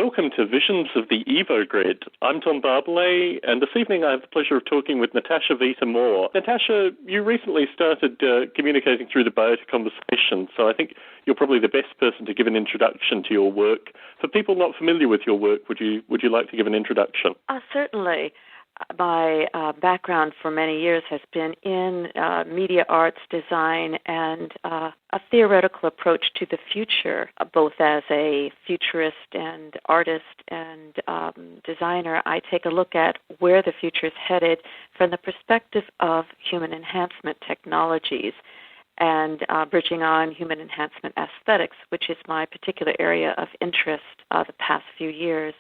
welcome to Visions of the EvoGrid. I'm Tom Barbalet, and this evening I have the pleasure of talking with Natasha Vita More. Natasha, you recently started communicating through the Biotic Conversation, so I think you're probably the best person to give an introduction to your work. For people not familiar with your work, would you like to give an introduction? Certainly. My background for many years has been in media arts, design, and a theoretical approach to the future, both as a futurist and artist and designer. I take a look at where the future is headed from the perspective of human enhancement technologies and bridging on human enhancement aesthetics, which is my particular area of interest the past few years.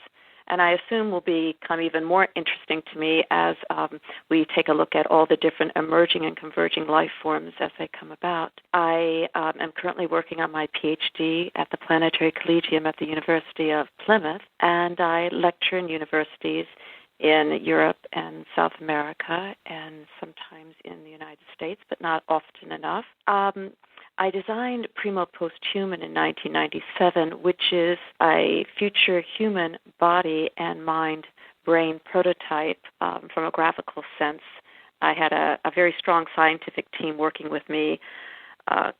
And I assume will become even more interesting to me as we take a look at all the different emerging and converging life forms as they come about. I am currently working on my PhD at the Planetary Collegium at the University of Plymouth, and I lecture in universities in Europe and South America and sometimes in the United States, but not often enough. I designed Primo Posthuman in 1997, which is a future human body and mind brain prototype from a graphical sense. I had a very strong scientific team working with me,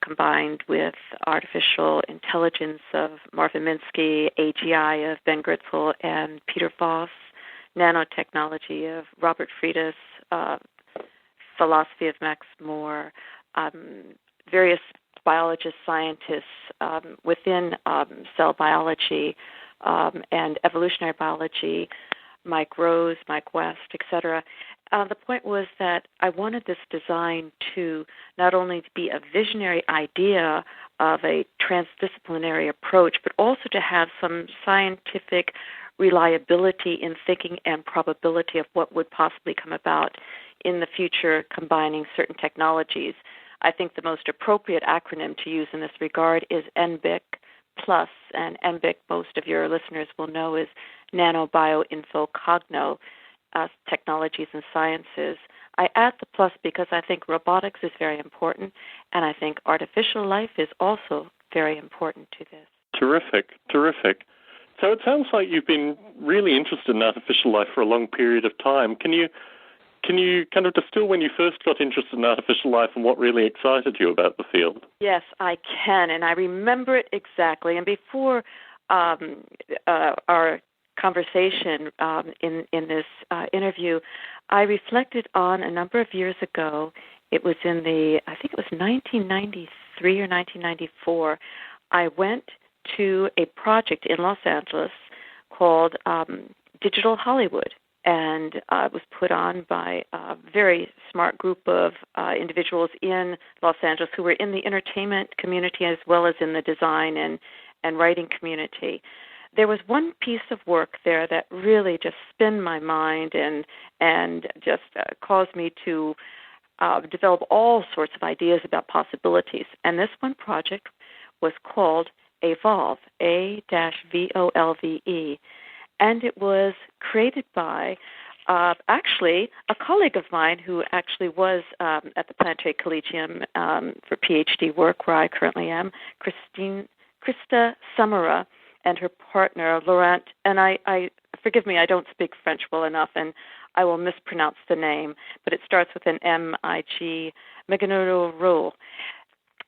combined with artificial intelligence of Marvin Minsky, AGI of Ben Gritzel and Peter Voss, nanotechnology of Robert Freitas, philosophy of Max Moore, various biologists, scientists within cell biology and evolutionary biology, Mike Rose, Mike West, etc. The point was that I wanted this design to not only be a visionary idea of a transdisciplinary approach, but also to have some scientific reliability in thinking and probability of what would possibly come about in the future combining certain technologies. I think the most appropriate acronym to use in this regard is NBIC Plus, and NBIC, most of your listeners will know, is Nano Bio Info Cogno, Technologies and Sciences. I add the plus because I think robotics is very important, and I think artificial life is also very important to this. Terrific. So it sounds like you've been really interested in artificial life for a long period of time. Can you kind of distill when you first got interested in artificial life and what really excited you about the field? Yes, I can, and I remember it exactly. And before our conversation in this interview, I reflected on a number of years ago. It was I think it was 1993 or 1994. I went to a project in Los Angeles called Digital Hollywood. And it was put on by a very smart group of individuals in Los Angeles who were in the entertainment community as well as in the design and writing community. There was one piece of work there that really just spun my mind and just caused me to develop all sorts of ideas about possibilities. And this one project was called Evolve, A-V-O-L-V-E. And it was created by actually a colleague of mine who actually was at the Planetary Collegium for PhD work, where I currently am, Krista Samara, and her partner, Laurent. And I forgive me, I don't speak French well enough, and I will mispronounce the name, but it starts with an M-I-G, Meganoro.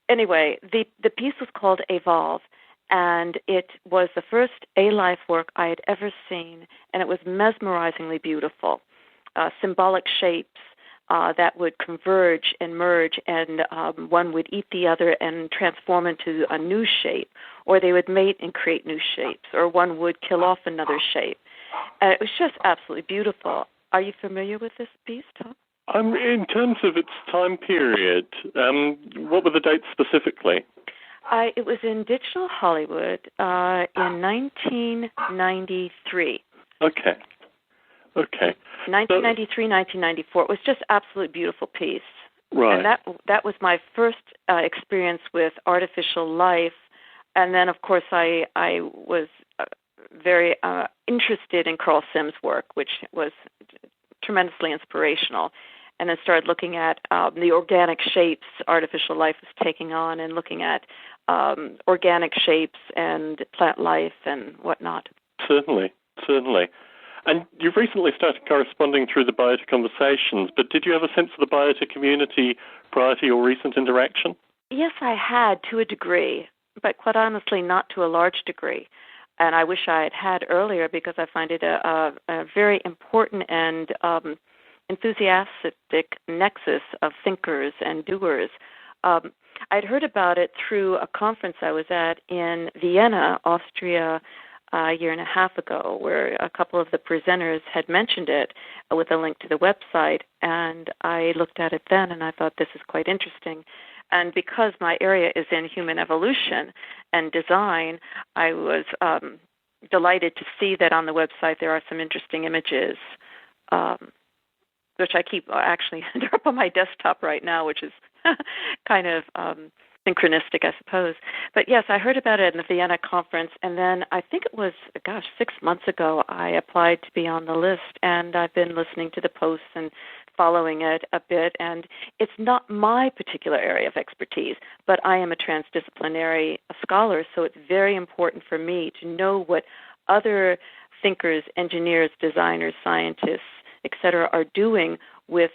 Anyway, the piece was called Evolve. And it was the first A-life work I had ever seen, and it was mesmerizingly beautiful. Symbolic shapes that would converge and merge, and one would eat the other and transform into a new shape, or they would mate and create new shapes, or one would kill off another shape. It was just absolutely beautiful. Are you familiar with this piece, Tom? In terms of its time period, what were the dates specifically? It was in Digital Hollywood in 1993. Okay. 1993, 1994. It was just absolutely beautiful piece. Right. And that was my first experience with artificial life. And then, of course, I was very interested in Carl Sims' work, which was tremendously inspirational. And then started looking at the organic shapes artificial life was taking on, and looking at organic shapes and plant life and whatnot. Certainly, certainly. And you've recently started corresponding through the Biota Conversations, but did you have a sense of the Biota community prior to your recent interaction? Yes, I had to a degree, but quite honestly, not to a large degree. And I wish I had had earlier because I find it a very important and enthusiastic nexus of thinkers and doers. I'd heard about it through a conference I was at in Vienna, Austria, a year and a half ago, where a couple of the presenters had mentioned it with a link to the website, and I looked at it then and I thought, this is quite interesting. And because my area is in human evolution and design, I was delighted to see that on the website there are some interesting images, which I keep actually they're up on my desktop right now, which is kind of synchronistic, I suppose. But yes, I heard about it in the Vienna conference, and then I think it was, 6 months ago, I applied to be on the list, and I've been listening to the posts and following it a bit, and it's not my particular area of expertise, but I am a transdisciplinary scholar, so it's very important for me to know what other thinkers, engineers, designers, scientists, etc., are doing with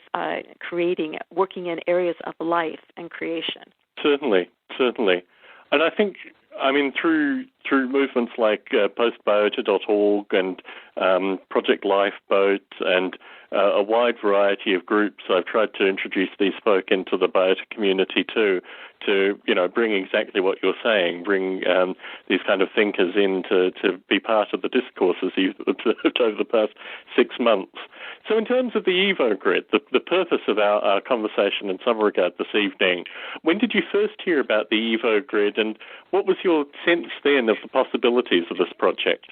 working in areas of life and creation. Certainly, certainly. And I think, through movements like postbiota.org and Project Lifeboat and a wide variety of groups, I've tried to introduce these folk into the biota community too, to bring exactly what you're saying, bring these kind of thinkers in to be part of the discourses you've observed over the past 6 months. So in terms of the EvoGrid, the purpose of our conversation in some regard this evening, when did you first hear about the EvoGrid, and what was your sense then of the possibilities of this project?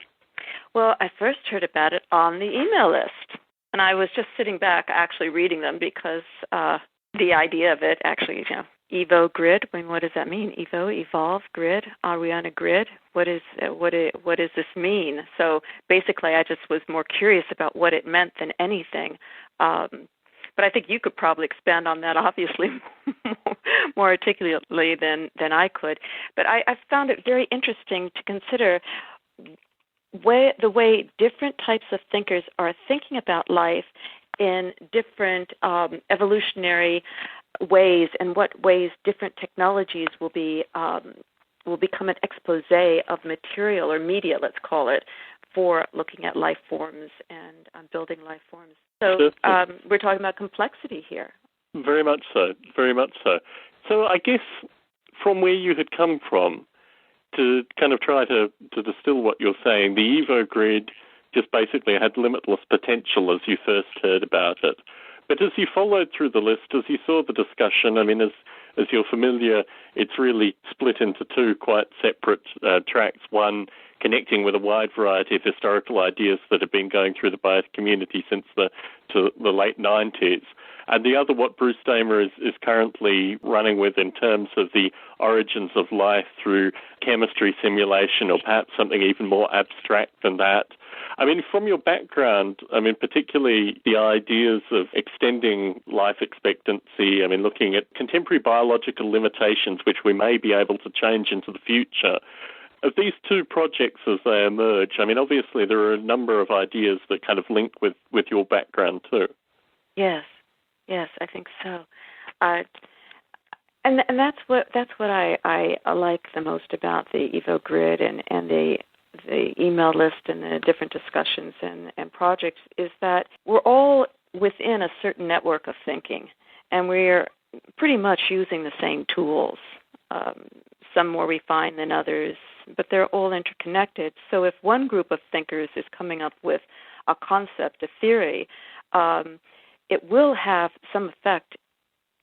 Well, I first heard about it on the email list, and I was just sitting back actually reading them because the idea of it actually, EvoGrid, what does that mean? Evolve, grid, are we on a grid? What does this mean? So basically I just was more curious about what it meant than anything. But I think you could probably expand on that, obviously, more articulately than I could. But I found it very interesting to consider the way different types of thinkers are thinking about life in different evolutionary ways, and what ways different technologies will become an expose of material or media, let's call it, for looking at life forms and building life forms. So we're talking about complexity here. Very much so, very much so. So I guess from where you had come from, to kind of try to distill what you're saying, the EvoGrid just basically had limitless potential as you first heard about it. But as you followed through the list, as you saw the discussion, as you're familiar, it's really split into two quite separate tracks. One connecting with a wide variety of historical ideas that have been going through the biota community since the late 90s. And the other, what Bruce Damer is currently running with in terms of the origins of life through chemistry simulation, or perhaps something even more abstract than that. From your background, particularly the ideas of extending life expectancy, looking at contemporary biological limitations which we may be able to change into the future. Of these two projects as they emerge, obviously there are a number of ideas that kind of link with your background too. Yes, I think so. And that's what I like the most about the EvoGrid and the email list and the different discussions and projects, is that we're all within a certain network of thinking, and we're pretty much using the same tools, some more refined than others, but they're all interconnected. So if one group of thinkers is coming up with a concept, a theory, it will have some effect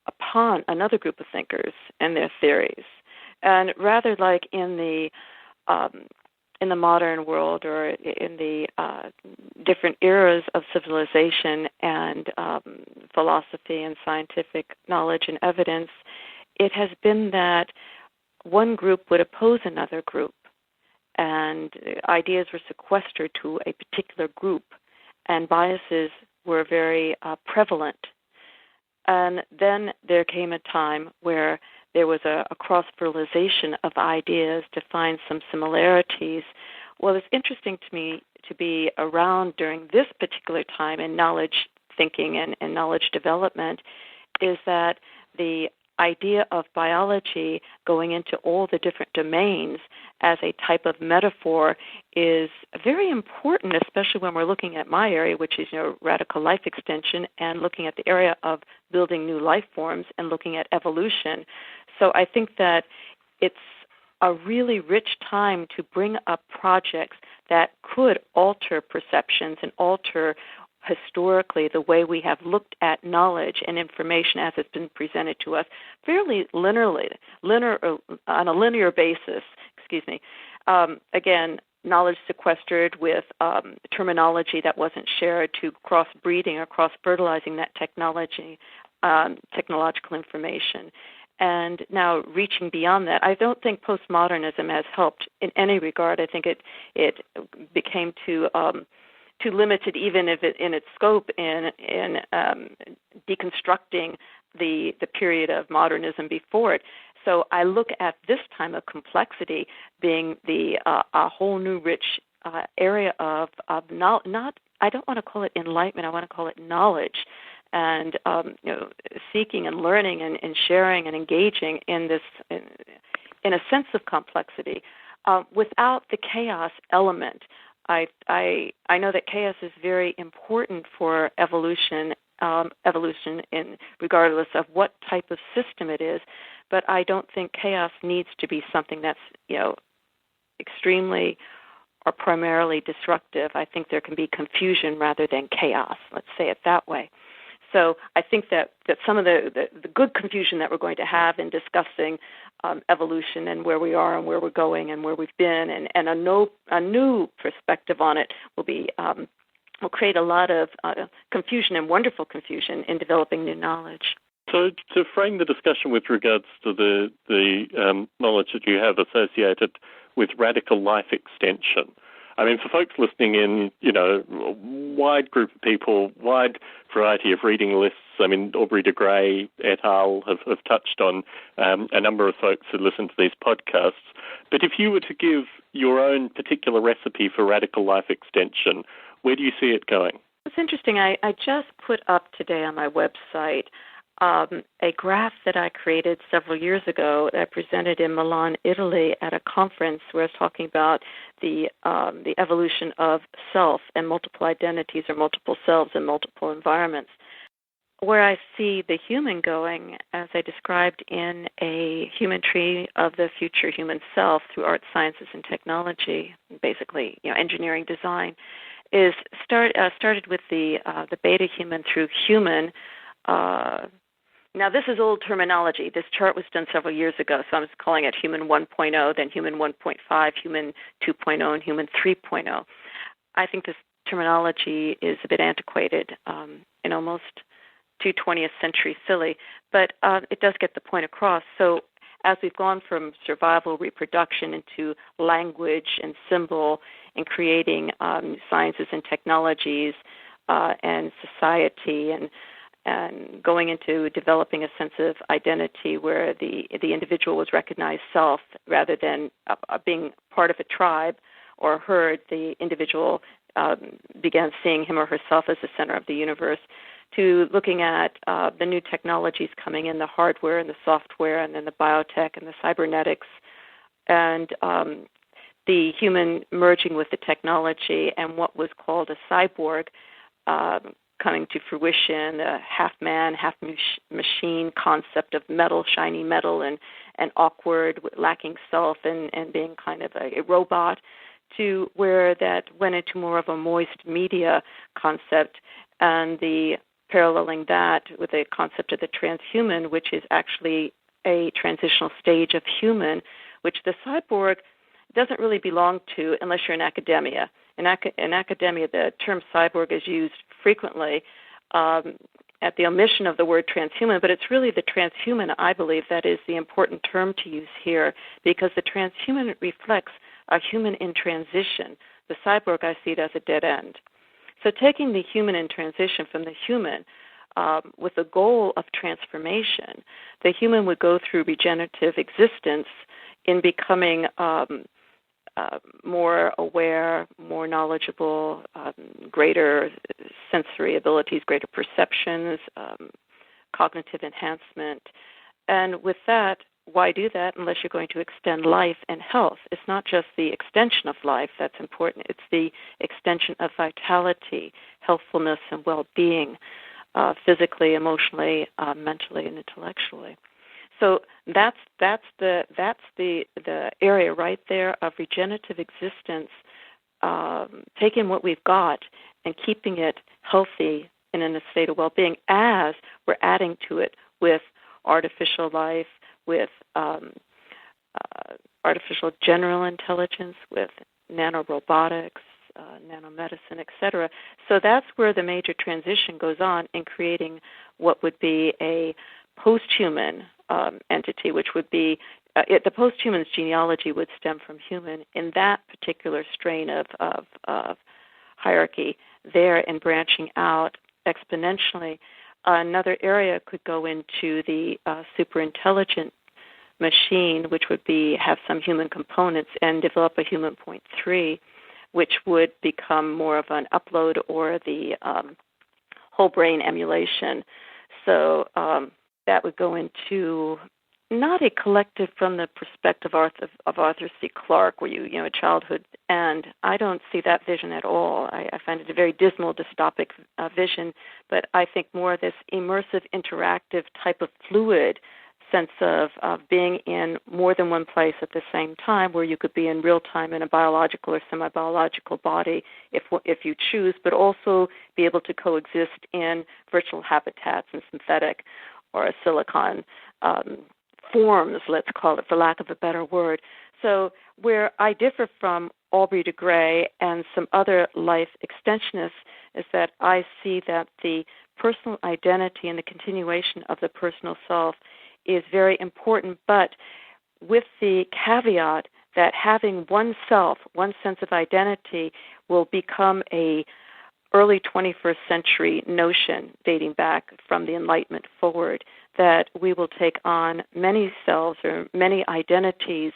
upon another group of thinkers and their theories. And rather like in the modern world, or in the different eras of civilization and philosophy and scientific knowledge and evidence, it has been that one group would oppose another group, and ideas were sequestered to a particular group, and biases were very prevalent. And then there came a time where there was a cross-fertilization of ideas to find some similarities Well, it's interesting to me to be around during this particular time in knowledge thinking and knowledge development is that the idea of biology going into all the different domains as a type of metaphor is very important, especially when we're looking at my area, which is radical life extension, and looking at the area of building new life forms and looking at evolution. So I think that it's a really rich time to bring up projects that could alter perceptions and alter historically the way we have looked at knowledge and information as it's been presented to us fairly linear on a linear basis. Again, knowledge sequestered with terminology that wasn't shared, to cross-breeding or cross-fertilizing that technological information. And now reaching beyond that, I don't think postmodernism has helped in any regard. I think it became too limited, even if in its scope, in deconstructing the period of modernism before it. So I look at this time of complexity being a whole new rich area of not I don't want to call it enlightenment. I want to call it knowledge, and seeking and learning and sharing and engaging in this in a sense of complexity without the chaos element. I know that chaos is very important for evolution in regardless of what type of system it is, but I don't think chaos needs to be something that's extremely or primarily disruptive. I think there can be confusion rather than chaos. Let's say it that way. So I think that some of the good confusion that we're going to have in discussing evolution and where we are and where we're going and where we've been and a new perspective on it will create a lot of confusion and wonderful confusion in developing new knowledge. So to frame the discussion with regards to the knowledge that you have associated with radical life extension, I mean, for folks listening in, a wide group of people, wide variety of reading lists. I mean, Aubrey de Grey et al. have touched on a number of folks who listen to these podcasts. But if you were to give your own particular recipe for radical life extension, where do you see it going? It's interesting. I just put up today on my website a graph that I created several years ago that I presented in Milan, Italy at a conference where I was talking about the evolution of self and multiple identities or multiple selves in multiple environments. Where I see the human going, as I described in a human tree of the future human self through art, sciences, and technology, basically engineering design, is started with the beta human through human. Now, this is old terminology. This chart was done several years ago, so I'm just calling it Human 1.0, then Human 1.5, Human 2.0, and Human 3.0. I think this terminology is a bit antiquated and almost too 20th century silly, but it does get the point across. So as we've gone from survival, reproduction into language and symbol and creating sciences and technologies and society and going into developing a sense of identity where the individual was recognized self rather than being part of a tribe or a herd, the individual began seeing him or herself as the center of the universe, to looking at the new technologies coming in, the hardware and the software and then the biotech and the cybernetics, and the human merging with the technology and what was called a cyborg coming to fruition, the half-man, half-machine concept of metal, shiny metal, and awkward, lacking self, and being kind of a robot, to where that went into more of a moist media concept, and the paralleling that with the concept of the transhuman, which is actually a transitional stage of human, which the cyborg doesn't really belong to unless you're in academia. In academia, the term cyborg is used frequently at the omission of the word transhuman, but it's really the transhuman, I believe, that is the important term to use here, because the transhuman reflects a human in transition. The cyborg, I see it as a dead end. So taking the human in transition from the human with the goal of transformation, the human would go through regenerative existence in becoming more aware, more knowledgeable, greater sensory abilities, greater perceptions, cognitive enhancement. And with that, why do that unless you're going to extend life and health? It's not just the extension of life that's important. It's the extension of vitality, healthfulness, and well-being, physically, emotionally, mentally, and intellectually. So that's the area right there of regenerative existence, taking what we've got and keeping it healthy and in a state of well-being as we're adding to it with artificial life, with artificial general intelligence, with nanorobotics, nanomedicine, etc. So that's where the major transition goes on in creating what would be a post-human entity, which would be the post-human's genealogy would stem from human in that particular strain of hierarchy there, and branching out exponentially. Another area could go into the super intelligent machine, which would have some human components and develop a human 0.3, which would become more of an upload or the whole brain emulation. So that would go into not a collective from the perspective of Arthur C. Clarke, where a childhood end. I don't see that vision at all. I find it a very dismal, dystopic vision, but I think more this immersive, interactive type of fluid sense of being in more than one place at the same time, where you could be in real time in a biological or semi-biological body if you choose, but also be able to coexist in virtual habitats and synthetic or a silicon forms, let's call it, for lack of a better word. So where I differ from Aubrey de Grey and some other life extensionists is that I see that the personal identity and the continuation of the personal self is very important, but with the caveat that having one self, one sense of identity, will become a early 21st century notion dating back from the Enlightenment forward, that we will take on many selves or many identities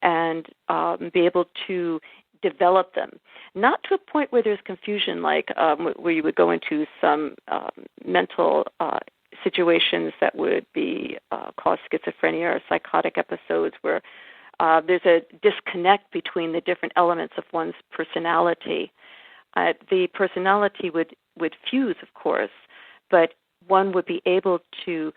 and be able to develop them. Not to a point where there's confusion, like where you would go into some mental situations that would be cause schizophrenia or psychotic episodes where there's a disconnect between the different elements of one's personality. The personality would fuse, of course, but one would be able to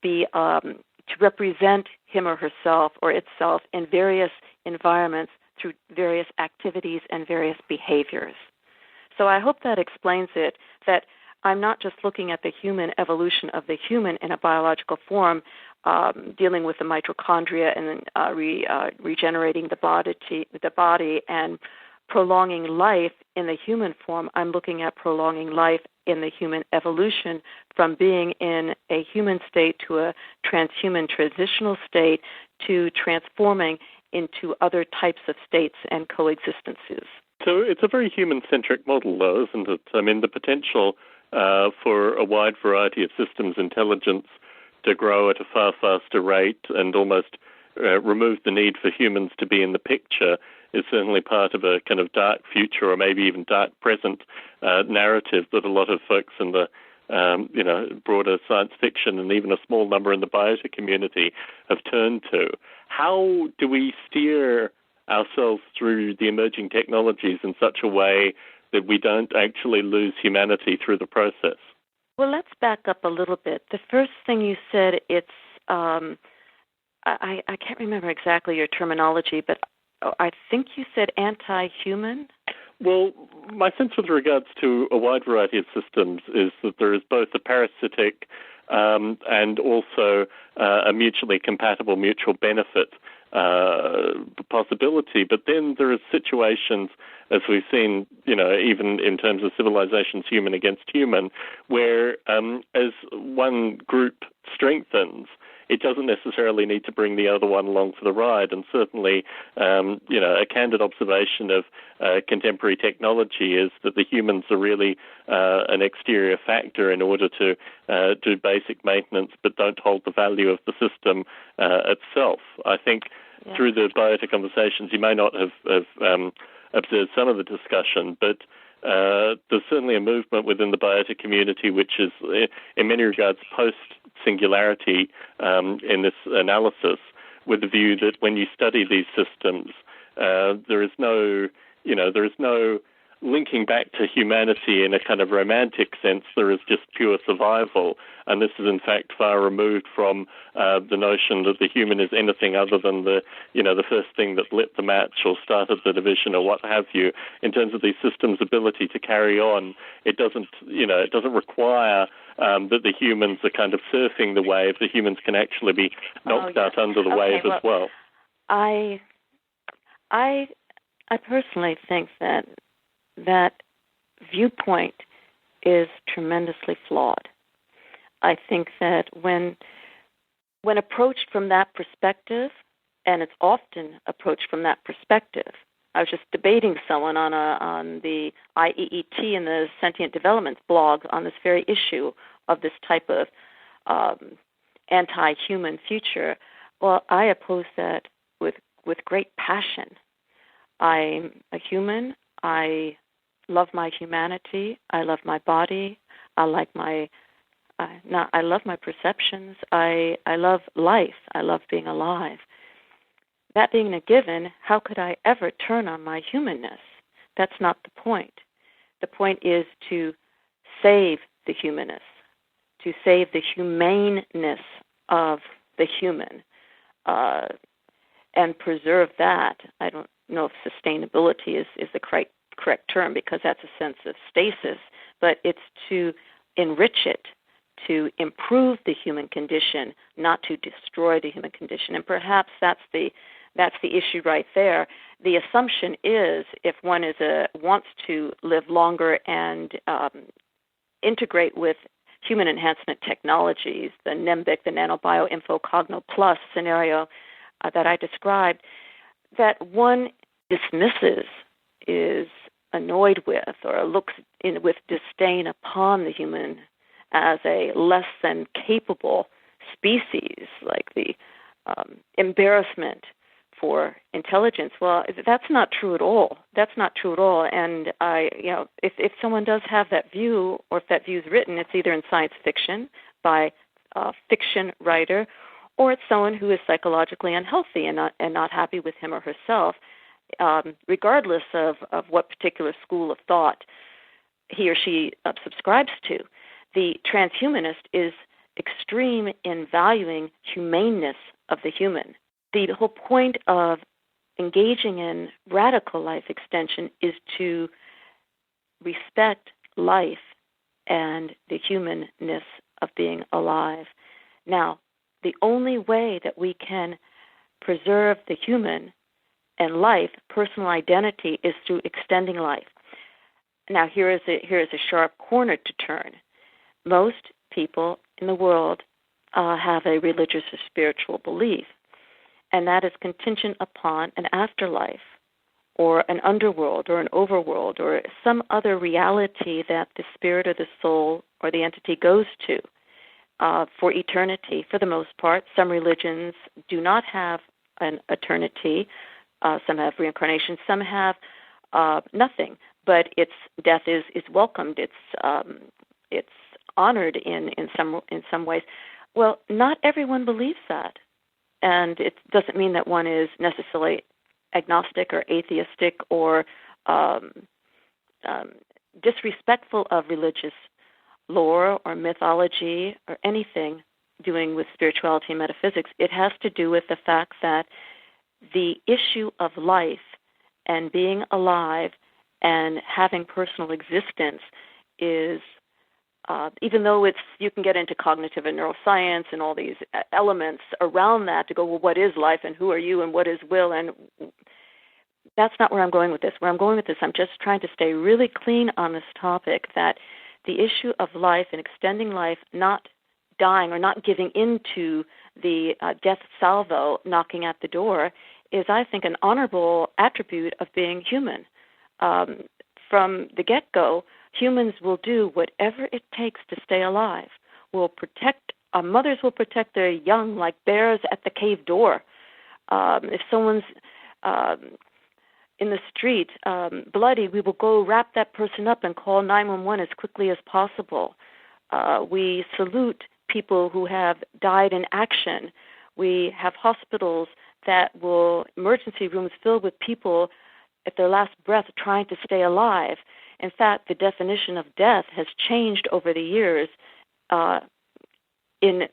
be to represent him or herself or itself in various environments through various activities and various behaviors. So I hope that explains it, that I'm not just looking at the human evolution of the human in a biological form, dealing with the mitochondria and regenerating the body and prolonging life in the human form. I'm looking at prolonging life in the human evolution from being in a human state to a transhuman transitional state to transforming into other types of states and coexistences. So it's a very human-centric model, though, isn't it? I mean, the potential for a wide variety of systems intelligence to grow at a far faster rate and almost remove the need for humans to be in the picture is certainly part of a kind of dark future or maybe even dark present narrative that a lot of folks in the broader science fiction and even a small number in the biotech community have turned to. How do we steer ourselves through the emerging technologies in such a way that we don't actually lose humanity through the process? Well, let's back up a little bit. The first thing you said, it's I can't remember exactly your terminology, but I think you said anti-human? Well, my sense with regards to a wide variety of systems is that there is both a parasitic and also a mutually compatible mutual benefit possibility. But then there are situations, as we've seen, even in terms of civilizations human against human, where as one group strengthens, it doesn't necessarily need to bring the other one along for the ride. And certainly, a candid observation of contemporary technology is that the humans are really an exterior factor in order to do basic maintenance, but don't hold the value of the system itself. I think through the Biota Conversations, you may not have observed some of the discussion, but there's certainly a movement within the biota community which is, in many regards, post-singularity in this analysis, with the view that when you study these systems, there is no linking back to humanity in a kind of romantic sense. There is just pure survival, and this is in fact far removed from the notion that the human is anything other than the first thing that lit the match or started the division or what have you. In terms of these systems' ability to carry on, it doesn't require that the humans are kind of surfing the wave. The humans can actually be knocked out under the wave as well. I personally think that viewpoint is tremendously flawed. I think that when approached from that perspective, and it's often approached from that perspective, I was just debating someone on the IEET and the Sentient Development blog on this very issue of this type of anti-human future. Well, I oppose that with great passion. I'm a human. I love my humanity. I love my body. I love my perceptions. I love life. I love being alive. That being a given, how could I ever turn on my humanness? That's not the point. The point is to save the humanness, to save the humaneness of the human, and preserve that. I don't know if sustainability is the correct term, because that's a sense of stasis, but it's to enrich it, to improve the human condition, not to destroy the human condition. And perhaps that's the issue right there. The assumption is, if one wants to live longer and integrate with human enhancement technologies, the NEMBIC, the NanoBioInfoCogno Plus scenario that I described, that one dismisses, is annoyed with, or looks with disdain upon the human as a less than capable species, like the embarrassment for intelligence. Well, that's not true at all. That's not true at all. And if someone does have that view, or if that view is written, it's either in science fiction by a fiction writer, or it's someone who is psychologically unhealthy and not happy with him or herself, regardless of what particular school of thought he or she subscribes to. The transhumanist is extreme in valuing humaneness of the human. The whole point of engaging in radical life extension is to respect life and the humanness of being alive. Now, the only way that we can preserve the human and life, personal identity, is through extending life. Now, here is a sharp corner to turn. Most people in the world have a religious or spiritual belief, and that is contingent upon an afterlife, or an underworld, or an overworld, or some other reality that the spirit or the soul or the entity goes to for eternity. For the most part, some religions do not have an eternity. Some have reincarnation. Some have nothing. But its death is welcomed. It's honored in some ways. Well, not everyone believes that, and it doesn't mean that one is necessarily agnostic or atheistic or disrespectful of religious lore or mythology or anything doing with spirituality and metaphysics. It has to do with the fact that the issue of life and being alive and having personal existence is, even though you can get into cognitive and neuroscience and all these elements around that to go, well, what is life and who are you and what is will? And that's not where I'm going with this. Where I'm going with this, I'm just trying to stay really clean on this topic, that the issue of life and extending life, not dying or not giving into the death salvo knocking at the door, is, I think, an honorable attribute of being human. From the get-go, humans will do whatever it takes to stay alive. Mothers will protect their young like bears at the cave door. If someone's in the street bloody, we will go wrap that person up and call 911 as quickly as possible. We salute people who have died in action. We have hospitals emergency rooms filled with people at their last breath trying to stay alive. In fact, the definition of death has changed over the years in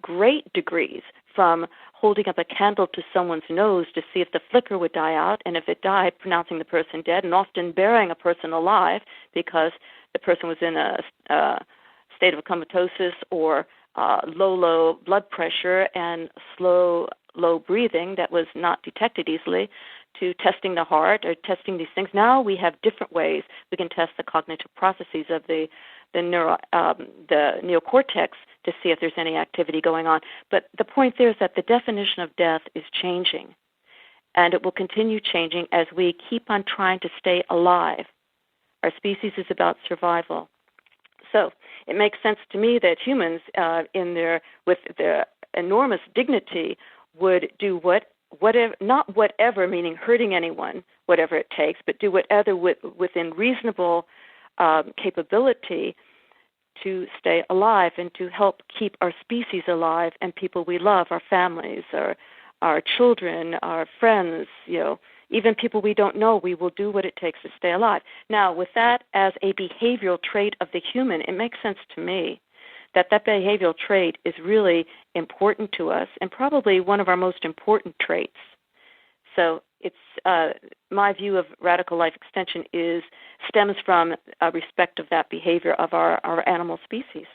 great degrees, from holding up a candle to someone's nose to see if the flicker would die out, and if it died, pronouncing the person dead, and often burying a person alive because the person was in a state of comatosis or low blood pressure and low breathing that was not detected easily, to testing the heart or testing these things. Now we have different ways we can test the cognitive processes of the neocortex to see if there's any activity going on. But the point there is that the definition of death is changing, and it will continue changing as we keep on trying to stay alive. Our species is about survival. So it makes sense to me that humans, with their enormous dignity, would do whatever, not whatever, meaning hurting anyone, whatever it takes, but do whatever within reasonable capability to stay alive and to help keep our species alive and people we love, our families, our children, our friends, even people we don't know. We will do what it takes to stay alive. Now, with that as a behavioral trait of the human, it makes sense to me that behavioral trait is really important to us and probably one of our most important traits. So it's my view of radical life extension stems from a respect of that behavior of our animal species.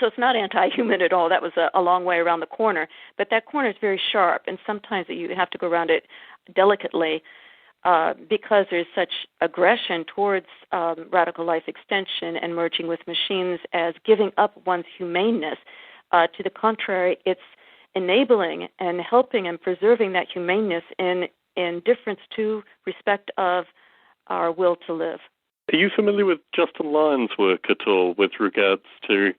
So it's not anti-human at all. That was a long way around the corner. But that corner is very sharp, and sometimes you have to go around it delicately because there's such aggression towards radical life extension and merging with machines as giving up one's humaneness. To the contrary, it's enabling and helping and preserving that humaneness in difference to respect of our will to live. Are you familiar with Justin Lyon's work at all with regards to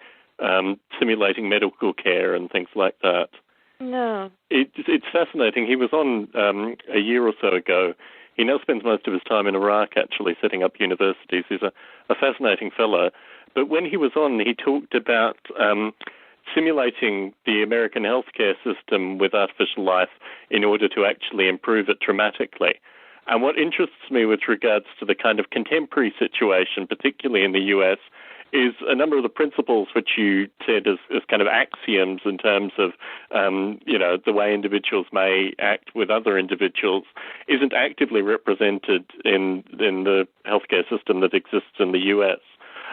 simulating medical care and things like that? No. It's fascinating. He was on a year or so ago. He now spends most of his time in Iraq, actually, setting up universities. He's a fascinating fellow. But when he was on, he talked about simulating the American healthcare system with artificial life in order to actually improve it dramatically. And what interests me with regards to the kind of contemporary situation, particularly in the U.S., is a number of the principles which you said as kind of axioms in terms of, the way individuals may act with other individuals isn't actively represented in the healthcare system that exists in the U.S.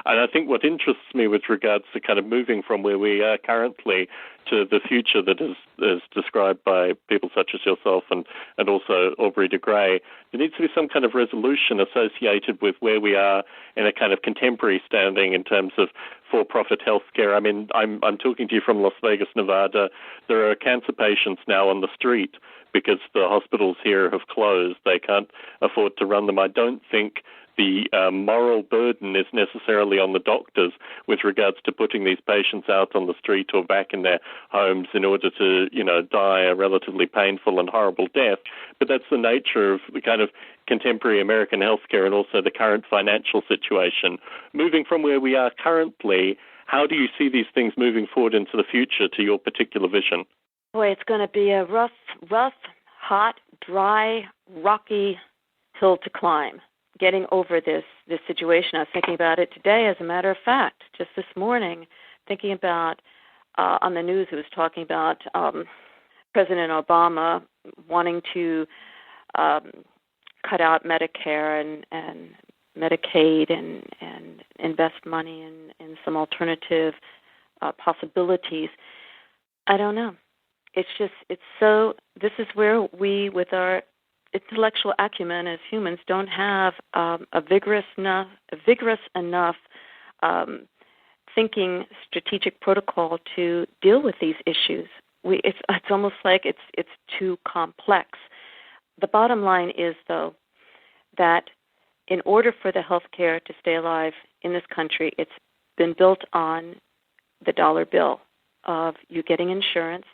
And I think what interests me with regards to kind of moving from where we are currently to the future that is described by people such as yourself and also Aubrey de Grey, there needs to be some kind of resolution associated with where we are in a kind of contemporary standing in terms of for-profit healthcare. I mean, I'm talking to you from Las Vegas, Nevada. There are cancer patients now on the street because the hospitals here have closed. They can't afford to run them. I don't think the moral burden is necessarily on the doctors with regards to putting these patients out on the street or back in their homes in order to, die a relatively painful and horrible death. But that's the nature of the kind of contemporary American healthcare and also the current financial situation. Moving from where we are currently, how do you see these things moving forward into the future to your particular vision? Boy, it's going to be a rough, hot, dry, rocky hill to climb. Getting over this situation. I was thinking about it today, as a matter of fact, just this morning, thinking about on the news, it was talking about President Obama wanting to cut out Medicare and Medicaid and invest money in some alternative possibilities. I don't know. This is where we, with our intellectual acumen as humans, don't have a vigorous enough thinking strategic protocol to deal with these issues. It's almost like it's too complex. The bottom line is, though, that in order for the healthcare to stay alive in this country, it's been built on the dollar bill of you getting insurance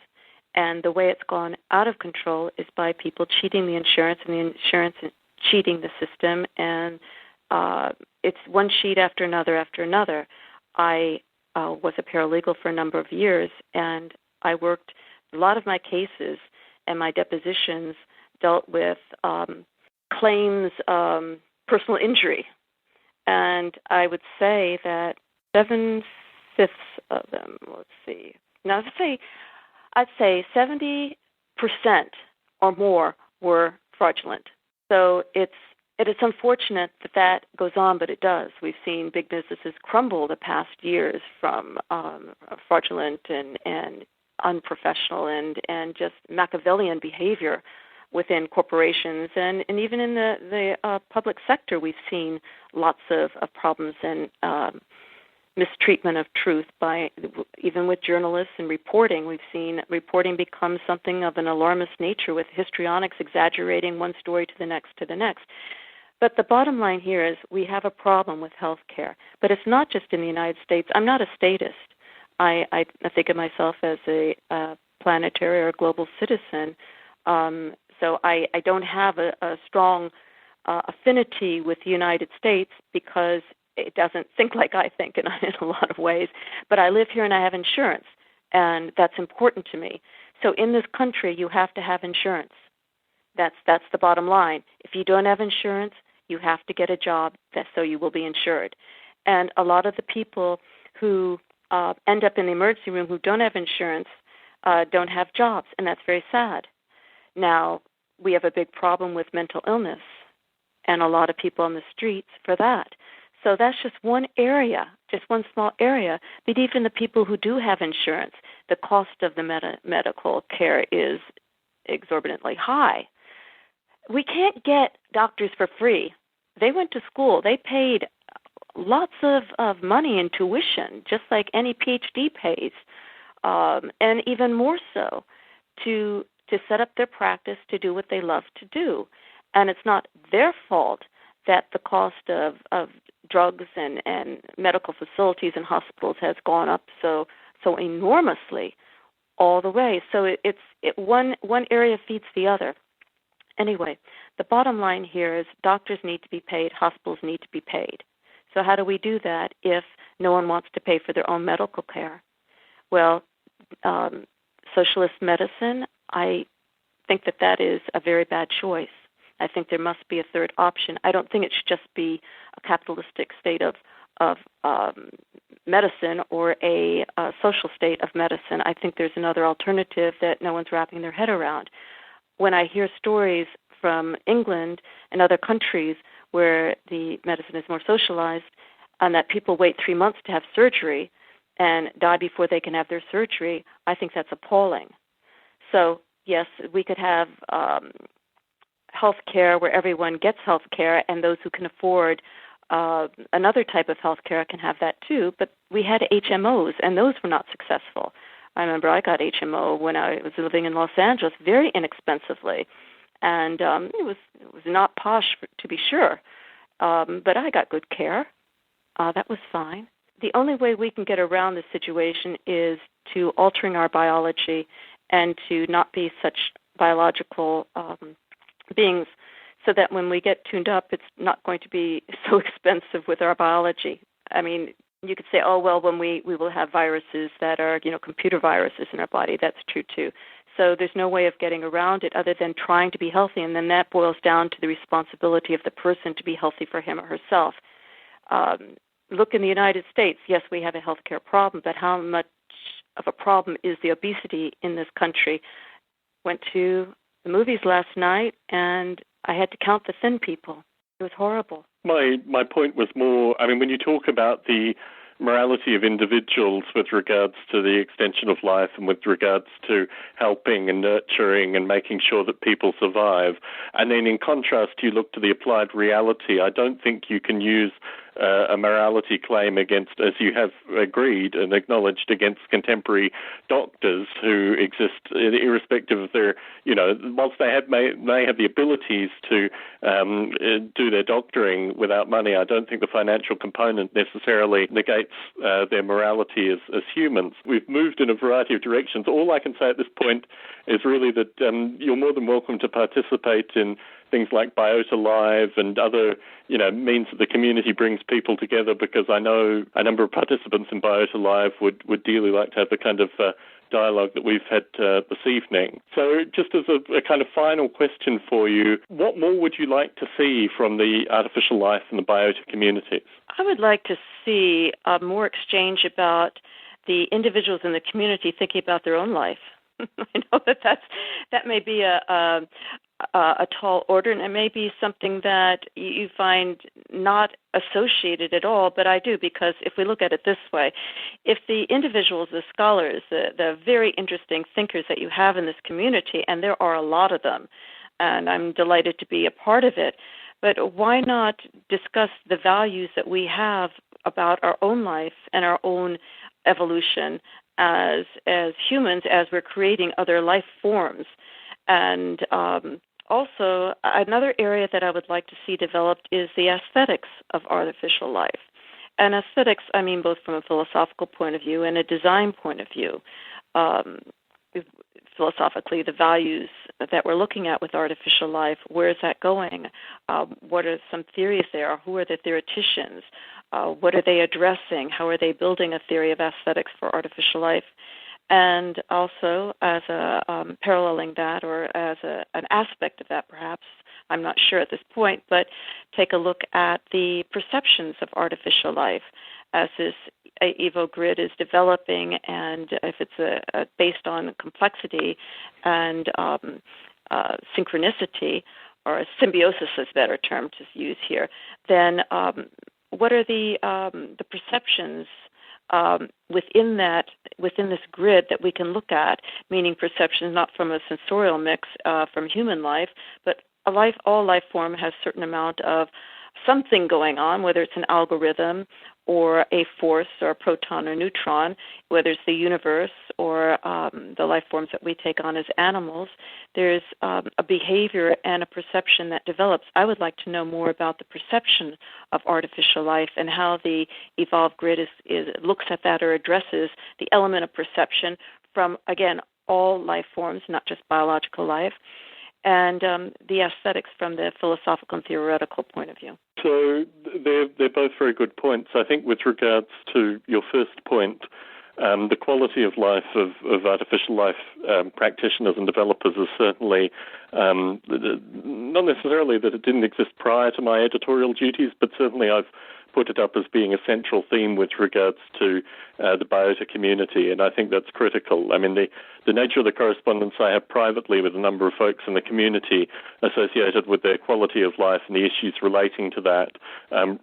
And the way it's gone out of control is by people cheating the insurance and the insurance cheating the system. And it's one cheat after another after another. I was a paralegal for a number of years, and I worked a lot of my cases and my depositions dealt with claims personal injury. And I would say that 7/5 of them, now I'd say 70% or more were fraudulent. So it is unfortunate that goes on, but it does. We've seen big businesses crumble the past years from fraudulent and unprofessional and just Machiavellian behavior within corporations, and even in the public sector. We've seen lots of problems and mistreatment of truth by even with journalists and reporting. We've seen reporting become something of an alarmist nature, with histrionics exaggerating one story to the next to the next. But the bottom line here is we have a problem with health care. But it's not just in the United States. I'm not a statist. I think of myself as a planetary or global citizen. So I don't have a strong affinity with the United States because it doesn't think like I think in a lot of ways. But I live here and I have insurance, and that's important to me. So in this country, you have to have insurance. That's the bottom line. If you don't have insurance, you have to get a job so you will be insured. And a lot of the people who end up in the emergency room who don't have insurance don't have jobs, and that's very sad. Now, we have a big problem with mental illness and a lot of people on the streets for that. So that's just one area, just one small area. But even the people who do have insurance, the cost of the medical care is exorbitantly high. We can't get doctors for free. They went to school. They paid lots of money in tuition, just like any PhD pays, and even more so to set up their practice to do what they love to do. And it's not their fault that the cost of drugs and medical facilities and hospitals has gone up so enormously all the way. So one area feeds the other. Anyway, the bottom line here is doctors need to be paid, hospitals need to be paid. So how do we do that if no one wants to pay for their own medical care? Well, socialist medicine, I think that is a very bad choice. I think there must be a third option. I don't think it should just be a capitalistic state of medicine or a social state of medicine. I think there's another alternative that no one's wrapping their head around. When I hear stories from England and other countries where the medicine is more socialized and that people wait 3 months to have surgery and die before they can have their surgery, I think that's appalling. So, yes, we could have health care where everyone gets health care, and those who can afford another type of health care can have that too. But we had HMOs, and those were not successful. I remember I got HMO when I was living in Los Angeles very inexpensively, and it was not posh to be sure, but I got good care. That was fine. The only way we can get around this situation is to altering our biology and to not be such biological beings, so that when we get tuned up, it's not going to be so expensive with our biology. I mean, you could say, oh, well, when we will have viruses that are, computer viruses in our body. That's true, too. So there's no way of getting around it other than trying to be healthy, and then that boils down to the responsibility of the person to be healthy for him or herself. Look in the United States, yes, we have a healthcare problem, but how much of a problem is the obesity in this country? Went to the movies last night, and I had to count the thin people. It was horrible. My point was more, when you talk about the morality of individuals with regards to the extension of life and with regards to helping and nurturing and making sure that people survive, and then in contrast you look to the applied reality, I don't think you can use a morality claim against, as you have agreed and acknowledged, against contemporary doctors who exist irrespective of their, whilst they may have the abilities to do their doctoring without money, I don't think the financial component necessarily negates their morality as humans. We've moved in a variety of directions. All I can say at this point is really that you're more than welcome to participate in things like Biota Live and other, means that the community brings people together, because I know a number of participants in Biota Live would dearly like to have the kind of dialogue that we've had this evening. So just as a kind of final question for you, what more would you like to see from the artificial life and the biota communities? I would like to see more exchange about the individuals in the community thinking about their own life. I know that may be a tall order, and it may be something that you find not associated at all, but I do, because if we look at it this way, if the individuals, the scholars, the very interesting thinkers that you have in this community, and there are a lot of them, and I'm delighted to be a part of it, but why not discuss the values that we have about our own life and our own evolution as humans, as we're creating other life forms. And also, another area that I would like to see developed is the aesthetics of artificial life. And aesthetics, I mean both from a philosophical point of view and a design point of view. Philosophically, the values that we're looking at with artificial life, where is that going? What are some theories there? Who are the theoreticians? What are they addressing? How are they building a theory of aesthetics for artificial life? And also, as a paralleling that, or as an aspect of that, perhaps, I'm not sure at this point, but take a look at the perceptions of artificial life as this EvoGrid is developing, and if it's based on complexity and synchronicity, or symbiosis is a better term to use here, then what are the perceptions within this grid that we can look at, meaning perceptions not from a sensorial mix from human life, but all life form has a certain amount of something going on, whether it's an algorithm or a force or a proton or neutron, whether it's the universe or the life forms that we take on as animals. There's a behavior and a perception that develops. I would like to know more about the perception of artificial life and how the EvoGrid looks at that or addresses the element of perception from, again, all life forms, not just biological life, and the aesthetics from the philosophical and theoretical point of view. So they're both very good points. I think with regards to your first point, the quality of life of artificial life practitioners and developers is certainly not necessarily that it didn't exist prior to my editorial duties, but certainly I've put it up as being a central theme with regards to the biota community, and I think that's critical. I mean, the nature of the correspondence I have privately with a number of folks in the community associated with their quality of life and the issues relating to that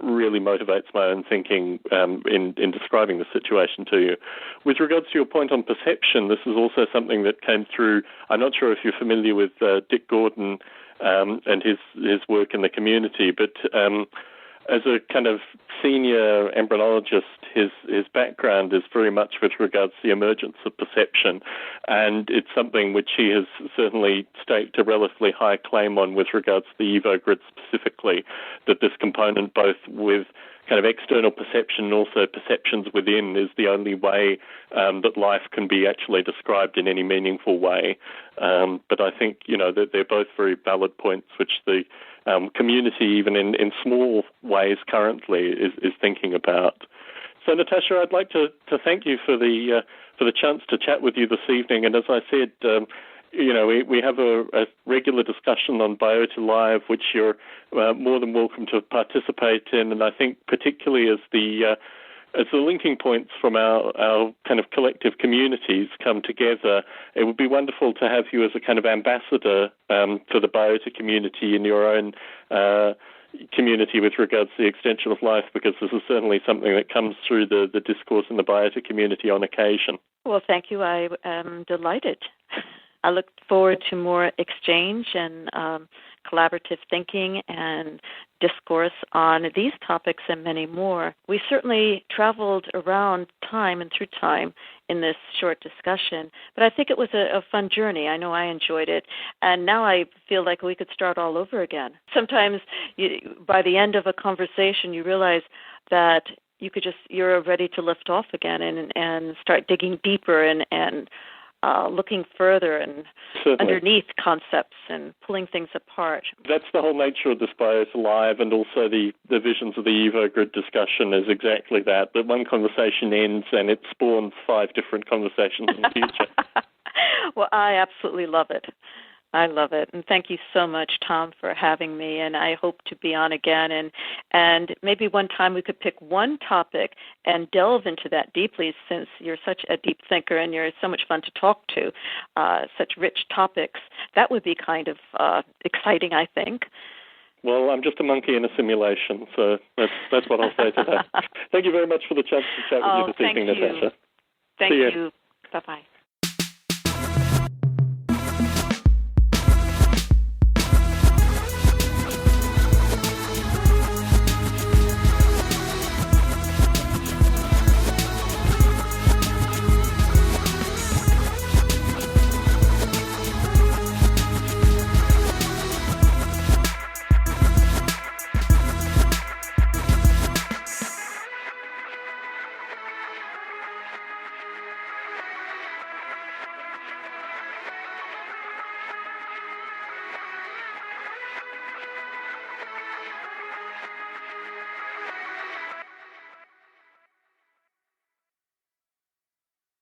really motivates my own thinking in describing the situation to you. With regards to your point on perception, this is also something that came through. I'm not sure if you're familiar with Dick Gordon and his work in the community, but as a kind of senior embryologist, his background is very much with regards to the emergence of perception, and it's something which he has certainly staked a relatively high claim on with regards to the EvoGrid specifically, that this component both with kind of external perception and also perceptions within is the only way that life can be actually described in any meaningful way. But I think, that they're both very valid points which the community, even in small ways currently, is thinking about. So, Natasha, I'd like to thank you for the chance to chat with you this evening. And as I said, we have a regular discussion on Biota Live, which you're more than welcome to participate in. And I think particularly as the linking points from our kind of collective communities come together, it would be wonderful to have you as a kind of ambassador for the biota community in your own community with regards to the extension of life, because this is certainly something that comes through the discourse in the biota community on occasion. Well, thank you. I am delighted. I look forward to more exchange and collaborative thinking and discourse on these topics and many more. We certainly traveled around time and through time in this short discussion, but I think it was a fun journey. I know I enjoyed it, and now I feel like we could start all over again. Sometimes by the end of a conversation, you realize that you're ready to lift off again and start digging deeper and looking further and Certainly. underneath concepts and pulling things apart. That's the whole nature of this BIOS Live, and also the visions of the EvoGrid discussion is exactly that one conversation ends and it spawns 5 different conversations in the future. Well, I absolutely love it. I love it. And thank you so much, Tom, for having me. And I hope to be on again. And maybe one time we could pick one topic and delve into that deeply, since you're such a deep thinker and you're so much fun to talk to, such rich topics. That would be kind of exciting, I think. Well, I'm just a monkey in a simulation, so that's what I'll say to that. Thank you very much for the chance to chat with you this evening, Natasha. Thank you. Bye-bye.